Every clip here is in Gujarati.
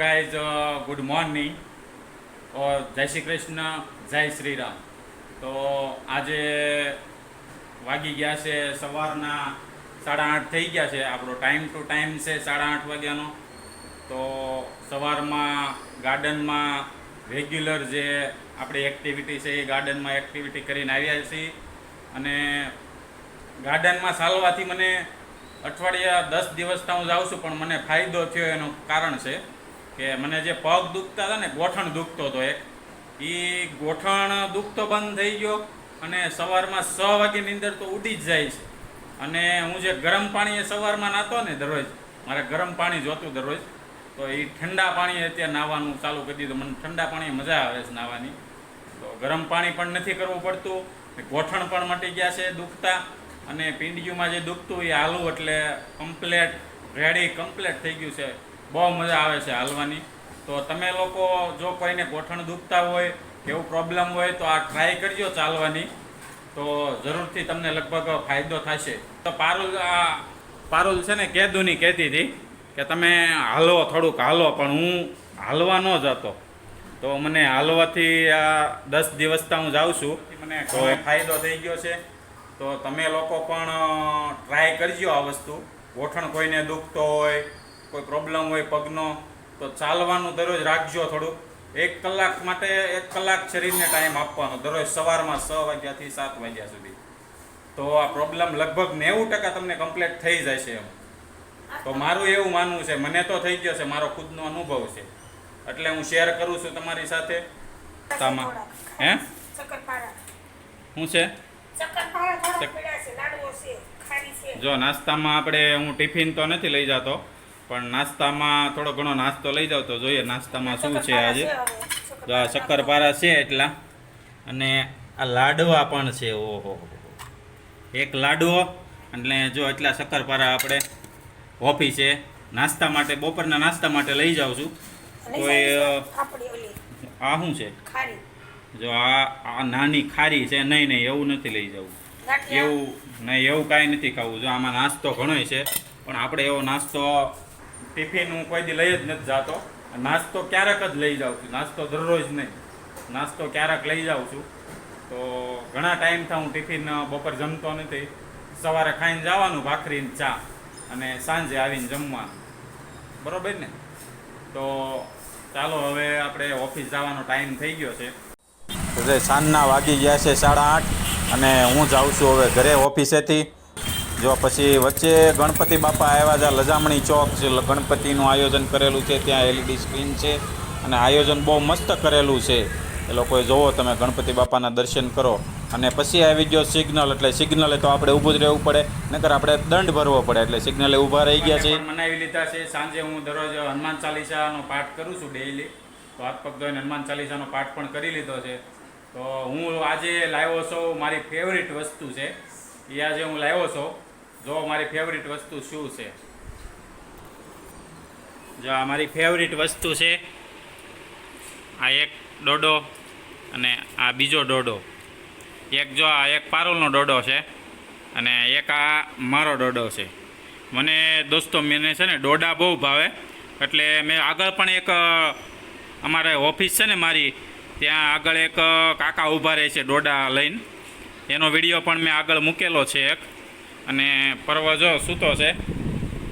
ગાઈઝ ગુડ મોર્નિંગ ઓર જય શ્રી કૃષ્ણ, જય શ્રી રામ. તો આજે વાગી ગયા છે સવારના 8:30 થઈ ગયા છે. આપણો ટાઈમ ટુ ટાઈમ છે 8:30 વાગ્યાનો. તો સવારમાં ગાર્ડનમાં રેગ્યુલર જે આપણી એક્ટિવિટી છે એ ગાર્ડનમાં એક્ટિવિટી કરીને આવ્યા છીએ. અને ગાર્ડનમાં ચાલવાથી મને અઠવાડિયા 10 દિવસથી હું જાઉં છું, પણ મને ફાયદો થયો એનું કારણ છે કે મને જે પગ દુખતા હતા ને, ગોઠણ દુખતો હતો એ ગોઠણ દુખતો બંધ થઈ ગયો. અને સવારમાં 6 વાગ્યાની અંદર તો ઉડી જ જાય છે. અને હું જે ગરમ પાણીએ સવારમાં નાહતો ને દરરોજ, મારે ગરમ પાણી જોતું દરરોજ, તો એ ઠંડા પાણીએ અત્યારે નાહવાનું ચાલુ કરી દીધું. મને ઠંડા પાણી મજા આવે છે નાહવાની. તો ગરમ પાણી પણ નથી કરવું પડતું, ગોઠણ પણ મટી ગયા છે દુખતા. અને પીંડિયુંમાં જે દુખતું એ હાલવું એટલે કમ્પ્લેટ રેડી કમ્પ્લેટ થઈ ગયું છે. બહુ મજા આવે છે હાલવાની. તો તમે લોકો જો કોઈને ગોઠણ દુખતા હોય કે એવું પ્રોબ્લેમ હોય તો આ ટ્રાય કરજો ચાલવાની, તો જરૂરથી તમને લગભગ ફાયદો થશે. તો પારુલ છે ને કેદુની કહેતી હતી કે તમે હાલો, થોડુંક હાલો, પણ હું હાલવા ન જતો. તો મને હાલવાથી આ 10 દિવસથી હું જાઉં છું, મને ફાયદો થઈ ગયો છે. તો તમે લોકો પણ ટ્રાય કરજો આ વસ્તુ. ગોઠણ કોઈને દુખતો હોય, કોઈ પ્રોબ્લેમ હોય પગનો, તો ચાલવાનું દરરોજ રાખજો થોડુંક. 1 કલાક માટે 1 કલાક શરીરને ટાઈમ આપવાનો દરરોજ, સવારમાં 6 વાગ્યાથી 7 વાગ્યા સુધી. તો આ પ્રોબ્લેમ લગભગ 90% તમને કમ્પ્લીટ થઈ જશે એમ. તો મારું એવું માનવું છે, મને તો થઈ ગયો છે, મારો ખુદનો અનુભવ છે, એટલે હું શેર કરું છું તમારી સાથે. હે શું છે? જો નાસ્તામાં આપણે, હું ટિફિન તો નથી લઈ જતો, પણ નાસ્તામાં થોડો ઘણો નાસ્તો લઈ જાવ તો જોઈએ નાસ્તામાં શું છે આજે. જો આ શક્કરપારા છે એટલા, અને આ લાડવા પણ છે. ઓહો, એક લાડવો, એટલે જો એટલા શક્કરપારા આપણે ઓફિસે નાસ્તા માટે, બપોરના નાસ્તા માટે લઈ જાઉં છું. કોઈ આ શું છે? જો આ નાની ખારી છે. નહીં એવું નથી લઈ જવું, એવું નહીં, એવું કાંઈ નથી ખાવું. જો આમાં નાસ્તો ઘણોય છે, પણ આપણે એવો નાસ્તો ટિફિન હું કોઈ દી લઈ જ નથી જતો. નાસ્તો ક્યારેક જ લઈ જાઉં છું, નાસ્તો દરરોજ નહીં, નાસ્તો ક્યારેક લઈ જાઉં છું. તો ઘણા ટાઈમથી હું ટિફિન બપોર જમતો નથી. સવારે ખાઈને જવાનું ભાખરી ચા, અને સાંજે આવીને જમવાનું. બરાબર ને? તો ચાલો હવે આપણે ઓફિસ જવાનો ટાઈમ થઈ ગયો છે. તો સાંજના વાગી ગયા છે 8:30, અને હું જાઉં છું હવે ઘરે ઓફિસેથી. જો પછી વચ્ચે ગણપતિ બાપા આવ્યા હતા, લજામણી ચોક છે, ગણપતિનું આયોજન કરેલું છે, ત્યાં LED સ્ક્રીન છે, અને આયોજન બહુ મસ્ત કરેલું છે. એ લોકોએ જોવો, તમે ગણપતિ બાપાના દર્શન કરો. અને પછી આવી ગયો સિગ્નલ, એટલે સિગ્નલે તો આપણે ઊભું જ રહેવું પડે, નકર આપણે દંડ ભરવો પડે, એટલે સિગ્નલે ઊભા રહી ગયા છે. મનાવી લીધા છે. સાંજે હું દરરોજ હનુમાન ચાલીસાનો પાઠ કરું છું ડેઈલી, તો હાથ પગ ધોઈને હનુમાન ચાલીસાનો પાઠ પણ કરી લીધો છે. તો હું આજે લાવ્યો છું, મારી ફેવરિટ વસ્તુ છે એ આજે હું લાવ્યો છું. જો મારી ફેવરિટ વસ્તુ શું છે, જો આ મારી ફેવરિટ વસ્તુ છે. આ એક ડોડો અને આ બીજો ડોડો. એક જો આ એક પારુલનો ડોડો છે, અને એક આ મારો ડોડો છે. મને દોસ્તો, મને છે ને ડોડા બહુ ભાવે, એટલે મેં આગળ પણ એક અમારે ઓફિસ છે ને મારી, ત્યાં આગળ એક કાકા ઊભા રહે છે ડોડા લઈને, એનો વિડીયો પણ મેં આગળ મૂકેલો છે એક. અને પરવા જો સૂતો છે.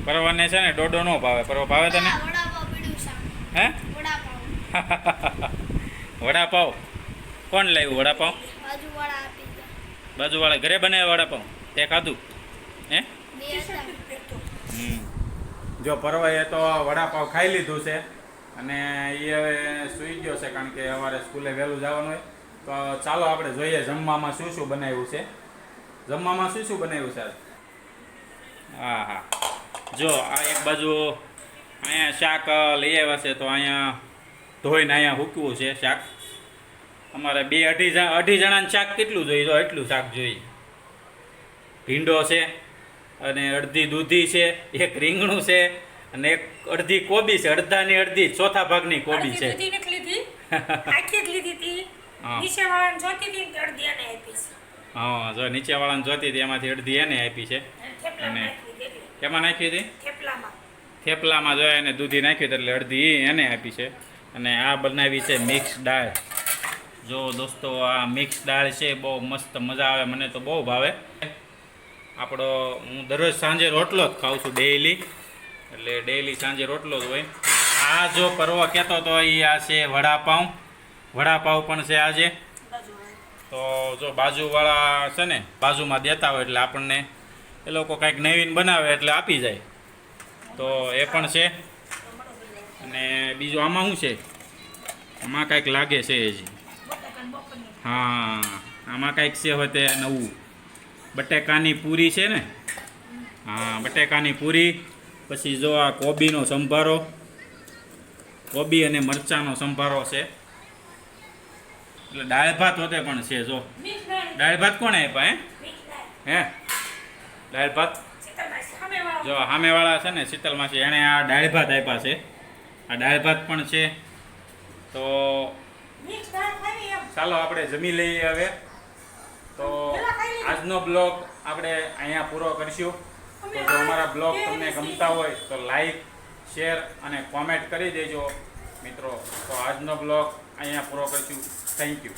પરવાને છે ને ડોડો ન ભાવે. પરવા ભાવે તને? હે? વડાપાવ કોણ લાવ્યું? વડાપાવ બાજુવાળા ઘરે બનાવ્યા વડાપાવ તે ખાધું? હે? જો પરવાએ તો વડાપાવ ખાઈ લીધું છે, અને એ હવે સૂઈ ગયો છે, કારણ કે સવારે સ્કૂલે વહેલું જવાનું હોય. તો ચાલો આપણે જોઈએ જમવામાં શું શું બનાવ્યું છે. જમવામાં શું શું બનાવ્યું છે? હા, જો આ એક બાજુ અહીંયા શાક લઈ આવ્યા છે, તો અહીંયા ધોઈને અહીંયા હૂકવું છે શાક. અમારે 2-2.5 જણાનું શાક કેટલું જોઈએ? જો એટલું શાક જોઈએ. ભીંડો છે, અને અડધી દૂધી છે, એક રીંગણું છે, અને એક અડધી કોબી છે. અડધાની અડધી, ચોથા ભાગની કોબી છે. હા, જો નીચેવાળાને જોતી હતી એમાંથી અડધી એને આપી છે. અને કેમાં નાખી હતી? થેપલામાં જોયા એને દૂધી નાખ્યું એટલે અડધી એને આપી છે. અને આ બનાવી છે મિક્સ દાળ. જો દોસ્તો આ મિક્સ દાળ છે, બહુ મસ્ત મજા આવે, મને તો બહુ ભાવે. આપણો હું દરરોજ સાંજે રોટલો જ ખાઉં છું ડેઈલી, એટલે ડેઈલી સાંજે રોટલો જ હોય. આ જો પરવો કહેતો તો એ આ છે વડાપાઉં. વડાપાઉં પણ છે આજે. તો જો બાજુવાળા છે ને બાજુમાં દેતા હોય એટલે આપણને એ લોકો કાંઈક નવીન બનાવે એટલે આપી જાય, તો એ પણ છે. અને બીજું આમાં શું છે, આમાં કાંઈક લાગે છે હજી. હા, આમાં કાંઈક છે હવે તે નવું. બટેકાની પૂરી છે ને, હા બટેકાની પૂરી. પછી જો આ કોબીનો સંભારો, કોબી અને મરચાંનો સંભારો છે. એટલે દાળ ભાત હોતે પણ છે. જો દાળ ભાત કોણે આપ્યા હે દાળ ભાત જો સામેવાળા છે ને શીતલ માસી, એણે આ દાળ ભાત આપ્યા છે. આ દાળ ભાત પણ છે. તો ચાલો આપણે જમી લઈએ હવે. તો આજનો બ્લોગ આપણે અહીંયા પૂરો કરીશું. તો જો અમારા બ્લોગ તમને ગમતા હોય તો લાઈક, શેર અને કોમેન્ટ કરી દેજો મિત્રો. તો આજનો બ્લોગ અહીંયા પૂરો કરીશું. Thank you.